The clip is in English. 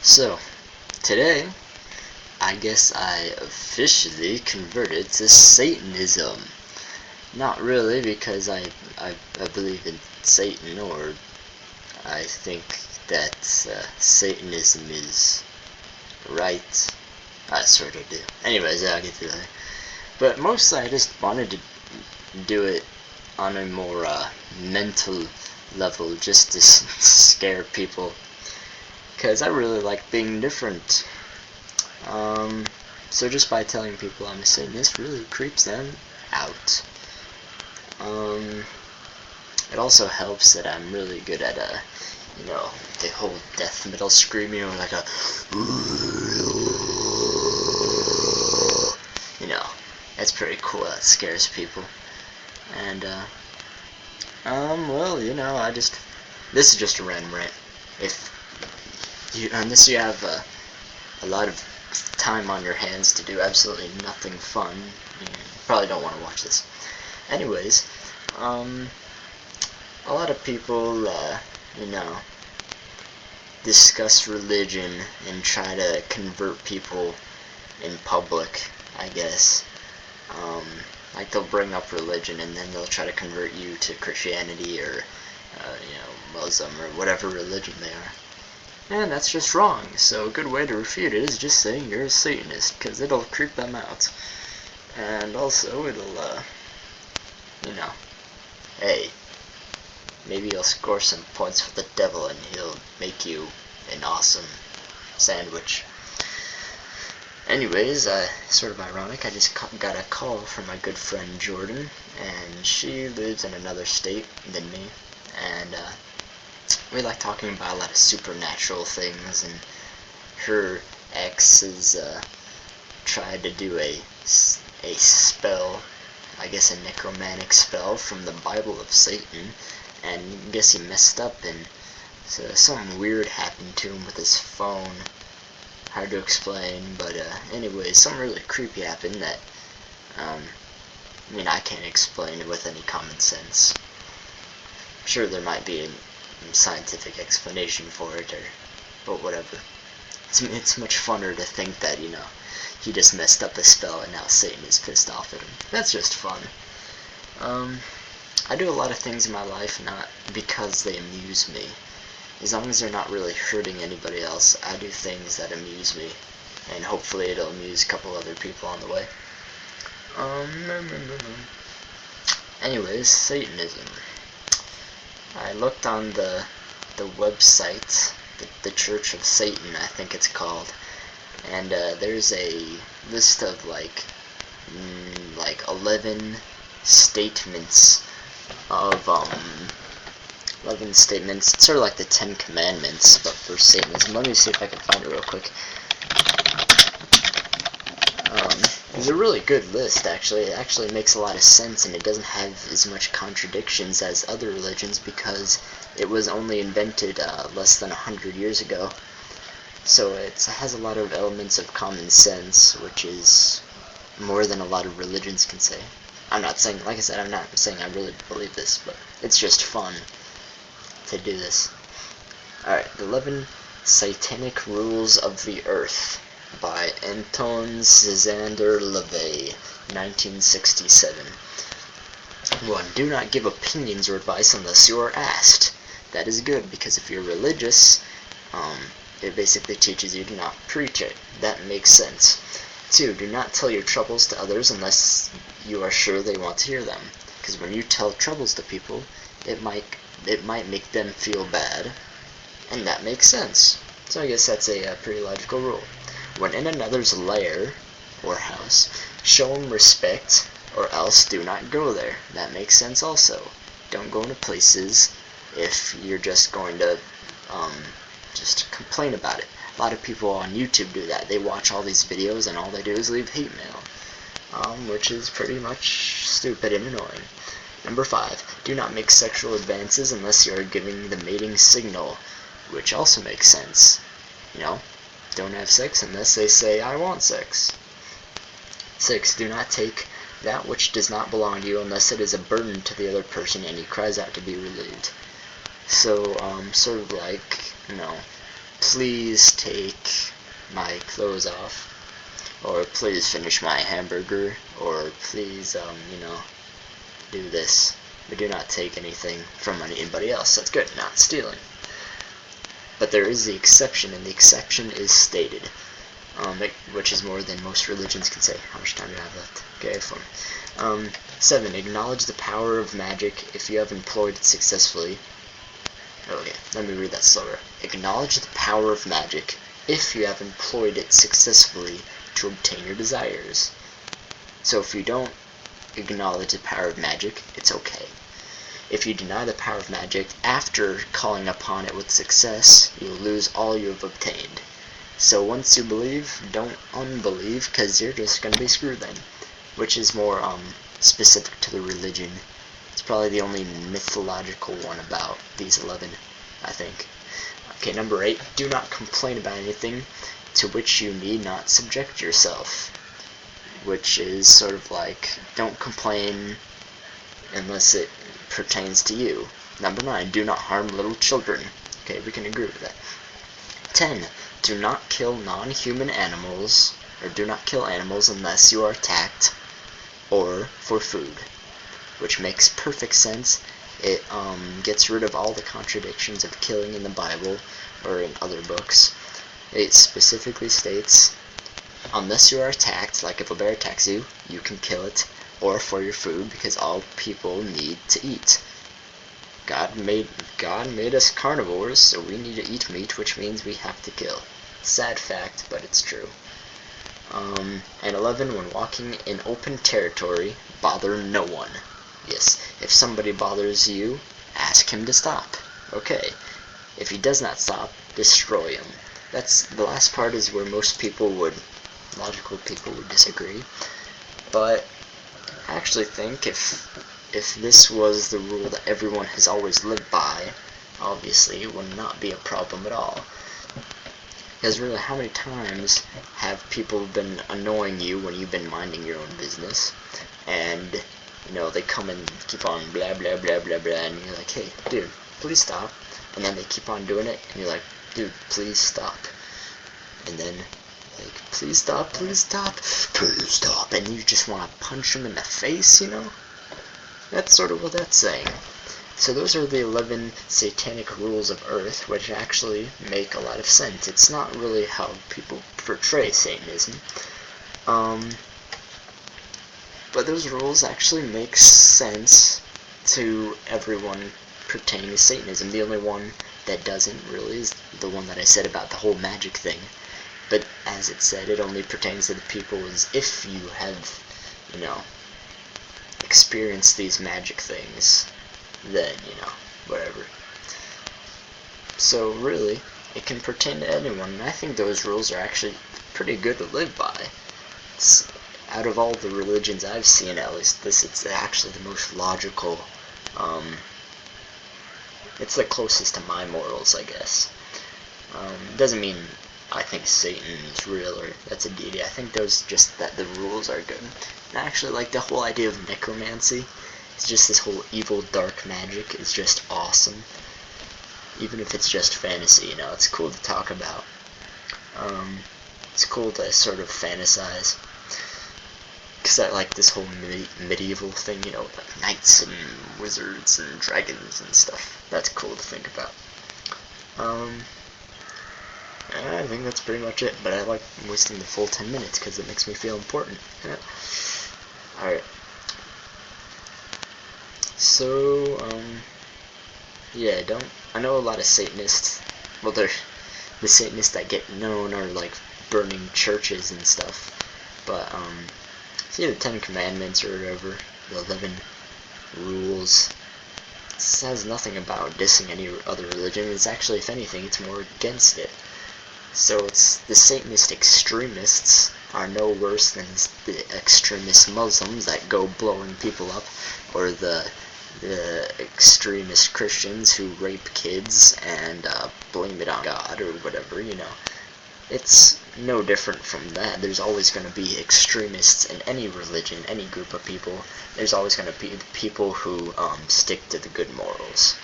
So, today, I guess I officially converted to Satanism. Not really, because I believe in Satan, or I think that Satanism is right. I sort of do. Anyways, I'll get through that. But mostly I just wanted to do it on a more mental level, just to scare people. Because I really like being different. So just by telling people I'm a Satanist really creeps them out. It also helps that I'm really good at the whole death metal screaming, or like a, that's pretty cool. That scares people. And well, this is just a random rant. Unless you have a lot of time on your hands to do absolutely nothing fun, you probably don't want to watch this. Anyways, a lot of people, discuss religion and try to convert people in public, I guess. Like they'll bring up religion and then they'll try to convert you to Christianity or, Muslim or whatever religion they are. And that's just wrong, so a good way to refute it is just saying you're a Satanist, because it'll creep them out. And also, it'll, hey, maybe you'll score some points for the devil and he'll make you an awesome sandwich. Anyways, sort of ironic, I just got a call from my good friend Jordan, and she lives in another state than me, and we like talking about a lot of supernatural things, and her ex has tried to do a spell, I guess a necromantic spell from the Bible of Satan, and I guess he messed up, and so something weird happened to him with his phone. Hard to explain, but anyways, something really creepy happened that, I can't explain it with any common sense. I'm sure there might be a scientific explanation for it, but whatever. It's much funner to think that, he just messed up a spell and now Satan is pissed off at him. That's just fun. I do a lot of things in my life not because they amuse me. As long as they're not really hurting anybody else, I do things that amuse me, and hopefully it'll amuse a couple other people on the way. Anyways, Satanism. I looked on the website, the Church of Satan, I think it's called, and there's a list of like 11 statements of 11 statements. It's sort of like the 10 Commandments, but for Satanism. Let me see if I can find it real quick. It's a really good list, actually. It actually makes a lot of sense, and it doesn't have as much contradictions as other religions because it was only invented less than 100 years ago. So it has a lot of elements of common sense, which is more than a lot of religions can say. I'm not saying, like I said, I'm not saying I really believe this, but it's just fun to do this. Alright, the 11 Satanic Rules of the Earth by Anton Szandor LaVey, 1967. 1. Do not give opinions or advice unless you are asked. That is good, because if you're religious, it basically teaches you to not preach it. That makes sense. 2. Do not tell your troubles to others unless you are sure they want to hear them. Because when you tell troubles to people, it might make them feel bad, and that makes sense. So I guess that's a pretty logical rule. When in another's lair or house, show them respect, or else do not go there. That makes sense also. Don't go into places if you're just going to just complain about it. A lot of people on YouTube do that. They watch all these videos and all they do is leave hate mail, which is pretty much stupid and annoying. Number 5, do not make sexual advances unless you are giving the mating signal, which also makes sense. Don't have sex unless they say, I want sex. 6, do not take that which does not belong to you unless it is a burden to the other person and he cries out to be relieved. So, sort of like, please take my clothes off, or please finish my hamburger, or please, do this. We do not take anything from anybody else. That's good, not stealing. But there is the exception, and the exception is stated, which is more than most religions can say. How much time do I have left? Okay, fine. 7. Acknowledge the power of magic if you have employed it successfully. Okay, let me read that slower. Acknowledge the power of magic if you have employed it successfully to obtain your desires. So if you don't acknowledge the power of magic, it's okay. If you deny the power of magic after calling upon it with success, you'll lose all you have obtained. So once you believe, don't unbelieve, because you're just going to be screwed then. Which is more specific to the religion. It's probably the only mythological one about these 11, I think. Okay, number 8. Do not complain about anything to which you need not subject yourself. Which is sort of like, don't complain unless it pertains to you. Number 9. Do not harm little children. Okay, we can agree with that. 10. Do not kill non-human animals, or do not kill animals unless you are attacked or for food. Which makes perfect sense. It gets rid of all the contradictions of killing in the Bible or in other books. It specifically states, unless you are attacked, like if a bear attacks you, you can kill it, or for your food, because all people need to eat. God made us carnivores, so we need to eat meat, which means we have to kill. Sad fact, but it's true. And 11, when walking in open territory, bother no one. Yes, if somebody bothers you, ask him to stop. Okay. If he does not stop, destroy him. That's the last part is where most people logical people would disagree. But I actually think if this was the rule that everyone has always lived by, obviously it would not be a problem at all. Because really, how many times have people been annoying you when you've been minding your own business? And, they come and keep on blah, blah, blah, blah, blah, and you're like, hey, dude, please stop. And then they keep on doing it, and you're like, dude, please stop. And then, like, please stop, please stop, please stop. And you just want to punch them in the face, That's sort of what that's saying. So those are the 11 satanic rules of Earth, which actually make a lot of sense. It's not really how people portray Satanism. But those rules actually make sense to everyone pertaining to Satanism. The only one that doesn't really is the one that I said about the whole magic thing. But as it said, it only pertains to the people as if you have, experienced these magic things, then, whatever. So really, it can pertain to anyone, and I think those rules are actually pretty good to live by. Out of all the religions I've seen, at least it's actually the most logical. It's the closest to my morals, I guess. Doesn't mean I think Satan is real or that's a deity. I think just that the rules are good. And I actually like the whole idea of necromancy. It's just this whole evil dark magic is just awesome. Even if it's just fantasy, it's cool to talk about. It's cool to sort of fantasize. Because I like this whole medieval thing, like knights and wizards and dragons and stuff. That's cool to think about. I think that's pretty much it, but I like wasting the full 10 minutes because it makes me feel important. Alright. So, yeah, I know a lot of Satanists, well, the Satanists that get known are, like, burning churches and stuff, but, see the 10 Commandments or whatever, the 11 rules, this has nothing about dissing any other religion. It's actually, if anything, it's more against it. So it's the Satanist extremists are no worse than the extremist Muslims that go blowing people up, or the extremist Christians who rape kids and blame it on God or whatever, It's no different from that. There's always going to be extremists in any religion, any group of people. There's always going to be people who stick to the good morals.